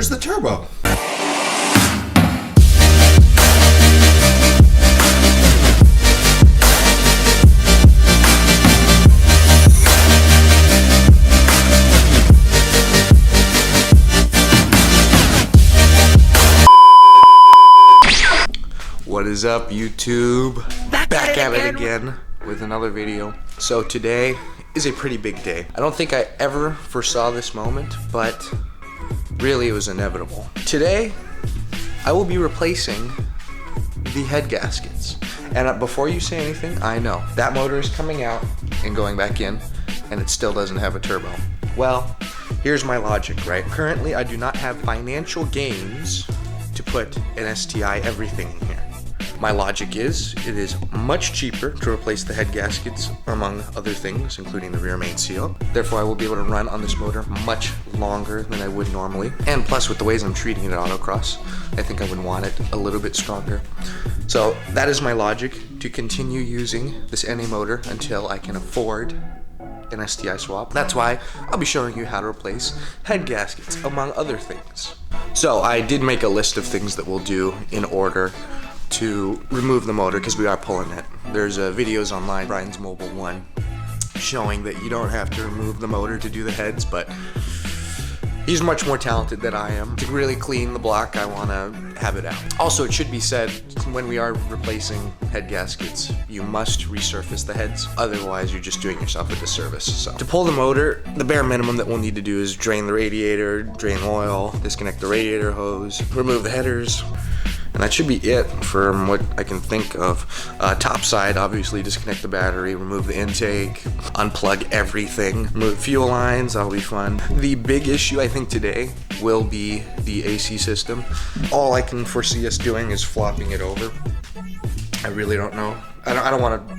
Where's the turbo? What is up, YouTube? Back at it again with another video. So today is a pretty big day. I don't think I ever foresaw this moment, but really it was inevitable. Today, I will be replacing the head gaskets. And before you say anything, I know that motor is coming out and going back in, and it still doesn't have a turbo. Well, here's my logic, right? Currently, I do not have financial gains to put an STI everything in here. My logic is, it is much cheaper to replace the head gaskets, among other things, including the rear main seal. Therefore, I will be able to run on this motor much longer than I would normally. And plus, with the ways I'm treating it at autocross, I think I would want it a little bit stronger. So that is my logic, to continue using this NA motor until I can afford an STI swap. That's why I'll be showing you how to replace head gaskets, among other things. So I did make a list of things that we'll do in order to remove the motor, because we are pulling it. There's videos online, Brian's Mobile 1, showing that you don't have to remove the motor to do the heads, but he's much more talented than I am. To really clean the block, I want to have it out. Also, it should be said, when we are replacing head gaskets, you must resurface the heads, otherwise you're just doing yourself a disservice. So to pull the motor, the bare minimum that we'll need to do is drain the radiator, drain oil, disconnect the radiator hose, remove the headers, and that should be it from what I can think of. Top side, obviously disconnect the battery, remove the intake, unplug everything, remove fuel lines, that'll be fun. The big issue I think today will be the AC system. All I can foresee us doing is flopping it over. I really don't know. I don't want to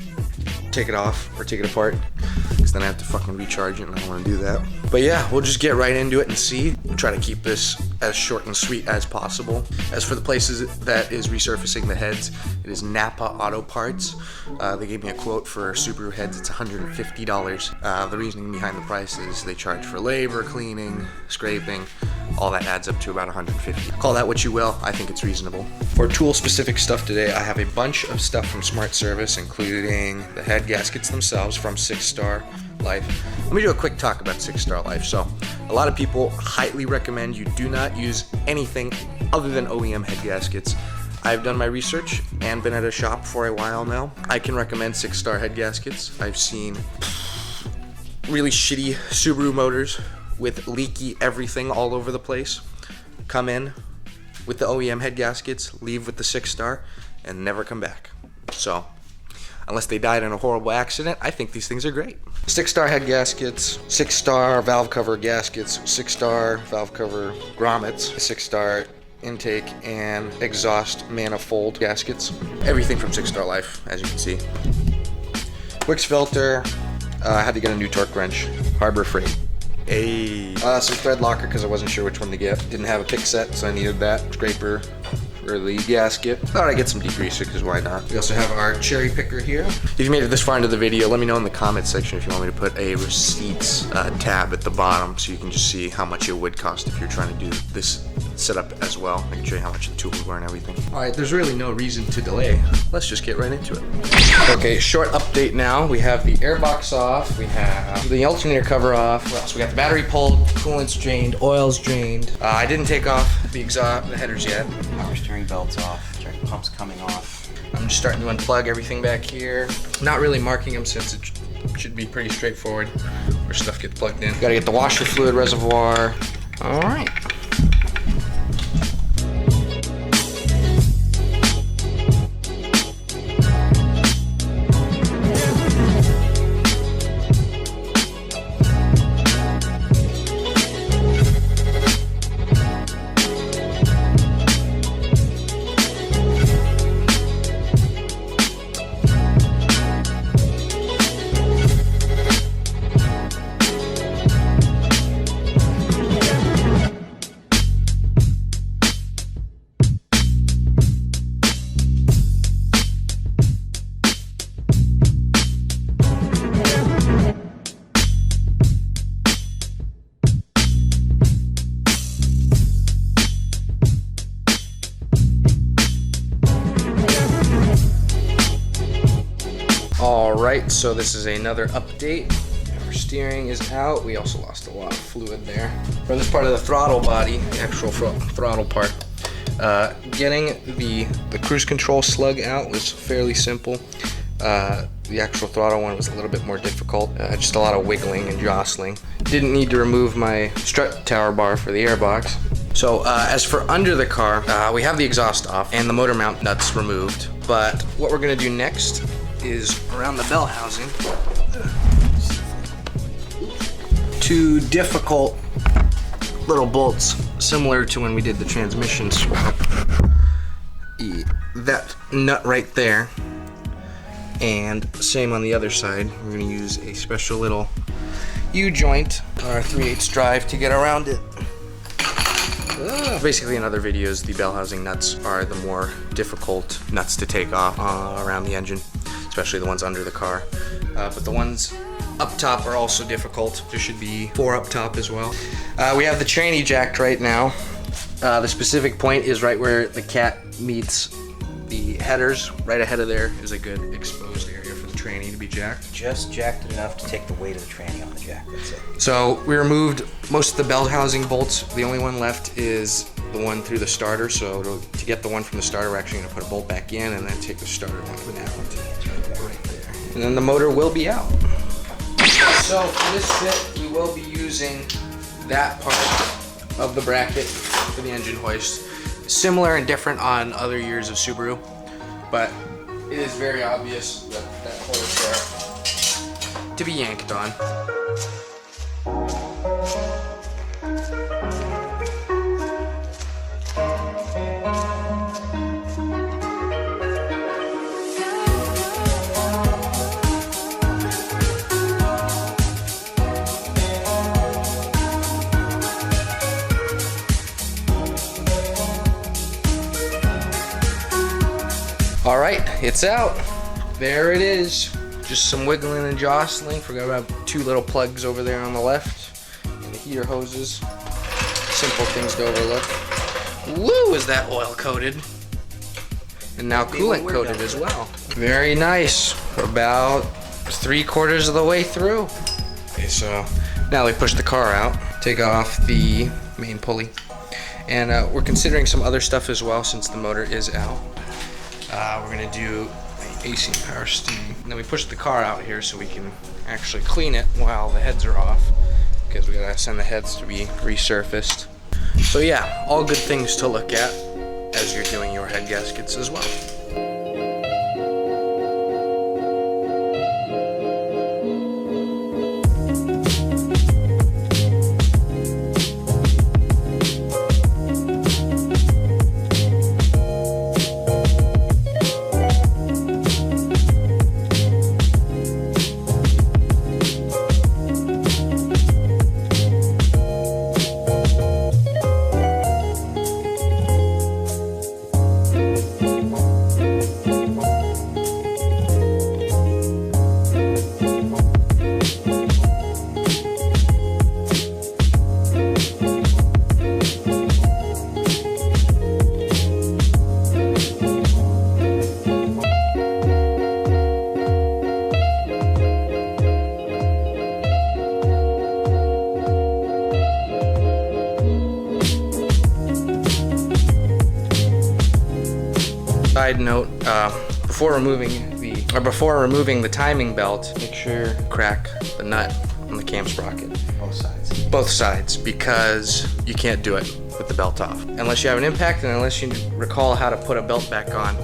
take it off or take it apart, because then I have to fucking recharge it, and I don't want to do that. But yeah, we'll just get right into it and see. We'll try to keep this as short and sweet as possible. As for the places that is resurfacing the heads, it is Napa Auto Parts. They gave me a quote for Subaru heads, it's $150. The reasoning behind the price is they charge for labor, cleaning, scraping. All that adds up to about $150. Call that what you will, I think it's reasonable. For tool specific stuff today, I have a bunch of stuff from Smart Service, including the head gaskets themselves from 6-Star Life. Let me do a quick talk about 6-Star Life. So, a lot of people highly recommend you do not use anything other than OEM head gaskets. I've done my research and been at a shop for a while now. I can recommend 6-Star head gaskets. I've seen really shitty Subaru motors with leaky everything all over the place come in with the OEM head gaskets, leave with the 6-Star, and never come back. So, unless they died in a horrible accident, I think these things are great. 6-Star head gaskets, 6-Star valve cover gaskets, 6-Star valve cover grommets, 6-Star intake and exhaust manifold gaskets. Everything from 6-Star Life, as you can see. Wix filter, I had to get a new torque wrench, Harbor Freight. Some thread locker, because I wasn't sure which one to get. Didn't have a pick set, so I needed that. Scraper for the gasket. Thought I'd get some degreaser, because why not? We also have our cherry picker here. If you made it this far into the video, let me know in the comment section if you want me to put a receipts tab at the bottom, so you can just see how much it would cost if you're trying to do this setup as well. I can show you how much the tools were and everything. Alright, there's really no reason to delay. Let's just get right into it. Okay, short update now. We have the airbox off, we have the alternator cover off. What else? We got the battery pulled, coolant's drained, oil's drained. I didn't take off the exhaust, the headers yet. Power steering belt's off, check pump's coming off. I'm just starting to unplug everything back here. Not really marking them since it should be pretty straightforward where stuff gets plugged in. Gotta get the washer fluid reservoir. Alright. Alright, so this is another update. Our steering is out. We also lost a lot of fluid there. For this part of the throttle body, the actual throttle part, getting the cruise control slug out was fairly simple. The actual throttle one was a little bit more difficult. Just a lot of wiggling and jostling. Didn't need to remove my strut tower bar for the airbox. So as for under the car, we have the exhaust off and the motor mount nuts removed. But what we're gonna do next is around the bell housing. Two difficult little bolts, similar to when we did the transmission swap. That nut right there, and same on the other side. We're gonna use a special little U-joint on our 3/8 drive to get around it. Basically in other videos, the bell housing nuts are the more difficult nuts to take off around the engine, especially the ones under the car. But the ones up top are also difficult. There should be 4 up top as well. We have the tranny jacked right now. The specific point is right where the cat meets the headers. Right ahead of there is a good exposed area for the tranny to be jacked. Just jacked it enough to take the weight of the tranny on the jack, that's it. So we removed most of the bell housing bolts. The only one left is the one through the starter. So to get the one from the starter, we're actually gonna put a bolt back in and then take the starter one out. Right there. And then the motor will be out. So for this fit, we will be using that part of the bracket for the engine hoist. Similar and different on other years of Subaru, but it is very obvious that that hole is there to be yanked on. All right, it's out. There it is. Just some wiggling and jostling. Forgot about 2 little plugs over there on the left and the heater hoses. Simple things to overlook. Woo, is that oil coated? And now coolant coated as well. Very nice. We're about 3/4 of the way through. Okay, so now we push the car out, take off the main pulley, and we're considering some other stuff as well since the motor is out. We're gonna do the AC and power steering. And then we push the car out here so we can actually clean it while the heads are off, because we gotta send the heads to be resurfaced. So yeah, all good things to look at as you're doing your head gaskets as well. Side note, before removing the timing belt, make sure you crack the nut on the cam sprocket. Both sides. Both sides, because you can't do it with the belt off. Unless you have an impact and unless you recall how to put a belt back on,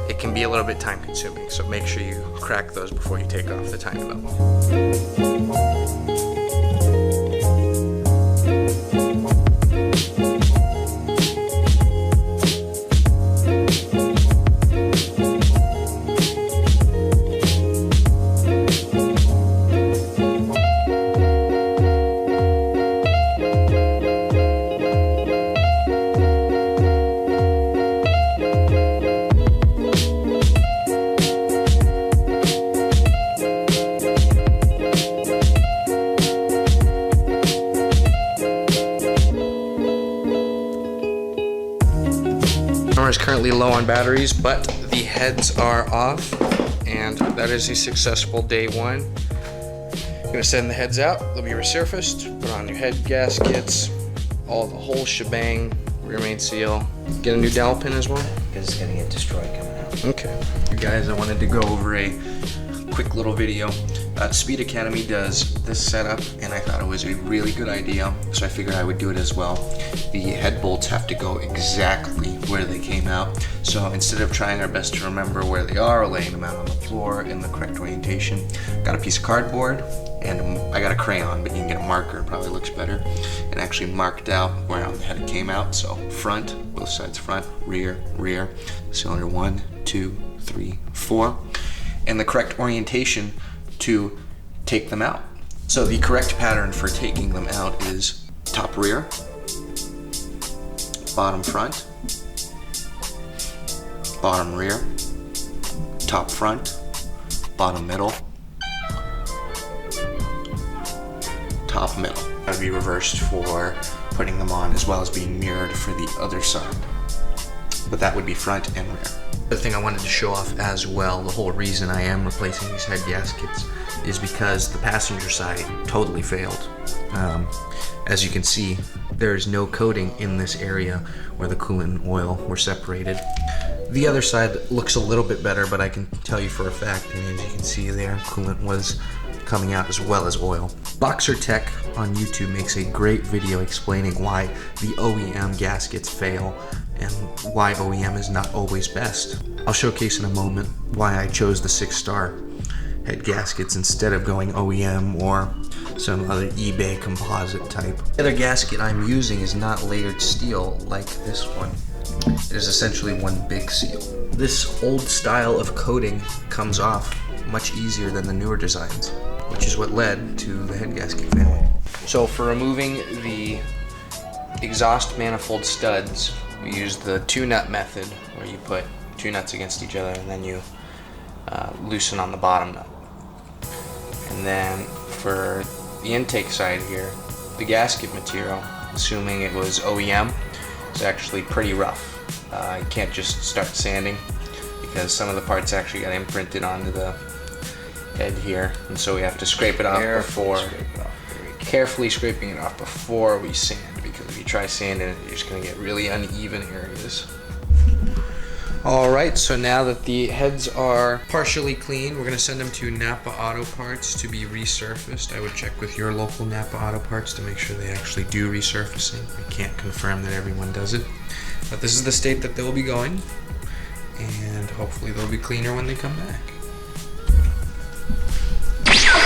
it can be a little bit time consuming. So make sure you crack those before you take off the timing belt. Is currently low on batteries, but the heads are off And that is a successful day one. Gonna send the heads out, they'll be resurfaced, put on your head gaskets, all the whole shebang, rear main seal. Get a new dowel pin as well? Because it's gonna get destroyed coming out. Okay. You guys, I wanted to go over a quick little video. Speed Academy does this setup, and I thought it was a really good idea, so I figured I would do it as well. The head bolts have to go exactly where they came out, so instead of trying our best to remember where they are or laying them out on the floor in the correct orientation, got a piece of cardboard, and I got a crayon, but you can get a marker, it probably looks better, and actually marked out where the head came out. So front, both sides front, rear, rear, cylinder 1, 2, 3, 4, and the correct orientation to take them out. So the correct pattern for taking them out is top rear, bottom front, bottom rear, top front, bottom middle, top middle. That would be reversed for putting them on, as well as being mirrored for the other side. But that would be front and rear. The thing I wanted to show off as well, the whole reason I am replacing these head gaskets is because the passenger side totally failed. As you can see, there is no coating in this area where the coolant and oil were separated. The other side looks a little bit better, but I can tell you for a fact, and as you can see there, coolant was coming out as well as oil. Boxer Tech on YouTube makes a great video explaining why the OEM gaskets fail and why OEM is not always best. I'll showcase in a moment why I chose the 6-star head gaskets instead of going OEM or some other eBay composite type. The other gasket I'm using is not layered steel like this one. It is essentially one big seal. This old style of coating comes off much easier than the newer designs, which is what led to the head gasket failing. So for removing the exhaust manifold studs, we use the 2-nut method, where you put 2 nuts against each other and then you loosen on the bottom nut. And then for the intake side here, the gasket material, assuming it was OEM, is actually pretty rough. You can't just start sanding because some of the parts actually got imprinted onto the head here, and so we have to scrape it off carefully scraping it off before we sand, because if you try sanding it, you're just going to get really uneven areas. Alright, so now that the heads are partially clean, we're going to send them to Napa Auto Parts to be resurfaced. I would check with your local Napa Auto Parts to make sure they actually do resurfacing. I can't confirm that everyone does it, but this is the state that they'll be going, and hopefully they'll be cleaner when they come back.